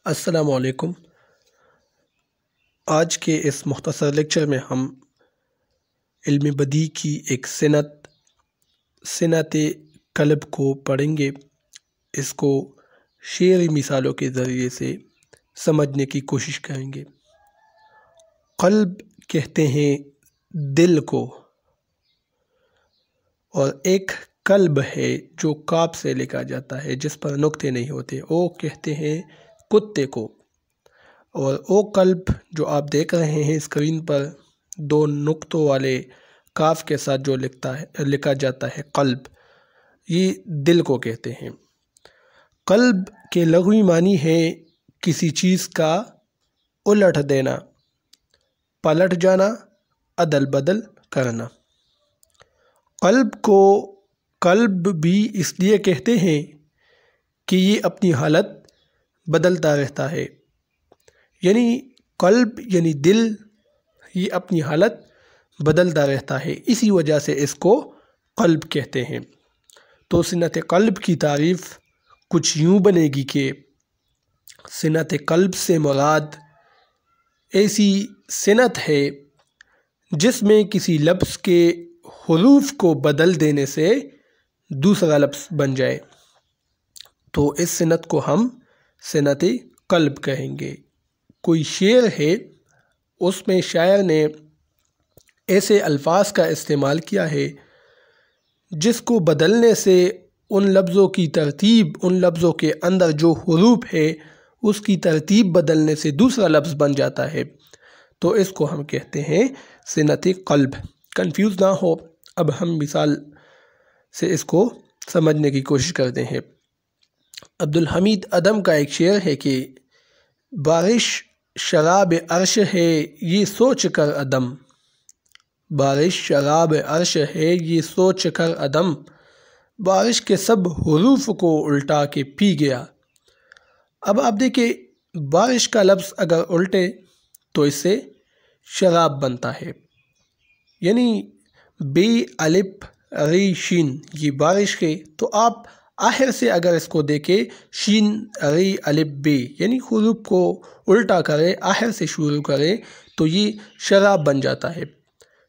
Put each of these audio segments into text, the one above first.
अस्सलामुअलैकुम। आज के इस मुख्तसर लेक्चर में हम इल्म बदी की एक सनत क़ल्ब को पढ़ेंगे। इसको शेरी मिसालों के ज़रिए से समझने की कोशिश करेंगे। क़ल्ब कहते हैं दिल को, और एक कल्ब है जो काफ से लिखा जाता है जिस पर नुक्ते नहीं होते, वो कहते हैं कुत्ते को। और वो कल्ब जो आप देख रहे हैं स्क्रीन पर, दो नुक्तों वाले काफ के साथ जो लिखा जाता है क़ल्ब, ये दिल को कहते हैं। क़ल्ब के लग़वी मानी है किसी चीज़ का उलट देना, पलट जाना, अदल बदल करना। क़ल्ब को क़ल्ब भी इसलिए कहते हैं कि ये अपनी हालत बदलता रहता है, यानी क़ल्ब यानी दिल, ये अपनी हालत बदलता रहता है, इसी वजह से इसको क़ल्ब कहते हैं। तो सनत क़ल्ब की तारीफ़ कुछ यूँ बनेगी कि सनत क़ल्ब से मुराद ऐसी सनत है जिसमें किसी लफ्ज़ के हुरूफ को बदल देने से दूसरा लफ्ज़ बन जाए, तो इस सनत को हम सनत क़ल्ब कहेंगे। कोई शेर है, उसमें शायर ने ऐसे अल्फाज का इस्तेमाल किया है जिसको बदलने से उन लफ्ज़ों की तरतीब, उन लफ्ज़ों के अंदर जो हुरूफ है उसकी तरतीब बदलने से दूसरा लफ्ज़ बन जाता है, तो इसको हम कहते हैं सनत क़ल्ब। कंफ्यूज ना हो, अब हम मिसाल से इसको समझने की कोशिश करते हैं। अब्दुल हमीद अदम का एक शेर है कि बारिश शराब अर्श है ये सोच कर अदम, बारिश शराब अर्श है ये सोच कर अदम, बारिश के सब हुरूफ को उल्टा के पी गया। अब आप देखिए, बारिश का लफ्ज़ अगर उल्टे तो इससे शराब बनता है, यानी बे अलिफ री शीन, ये बारिश के, तो आप आखिर से अगर इसको देखें, शीन री अलिफ बे, यानी हुरूफ को उल्टा करें, आखिर से शुरू करें, तो ये शराब बन जाता है।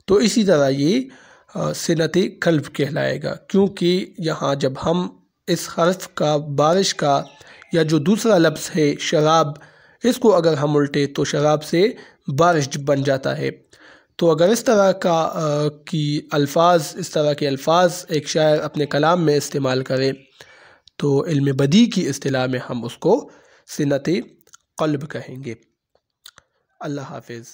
तो इसी तरह ये सनत क़ल्ब कहलाएगा, क्योंकि यहाँ जब हम इस हर्फ का, बारिश का, या जो दूसरा लफ्ज़ है शराब, इसको अगर हम उल्टे तो शराब से बारिश बन जाता है। तो अगर इस तरह के अल्फाज एक शायर अपने कलाम में इस्तेमाल करे, तो इल्म बदी की इस्तिलाह में हम उसको सनत क़ल्ब कहेंगे। अल्लाह हाफ़िज़।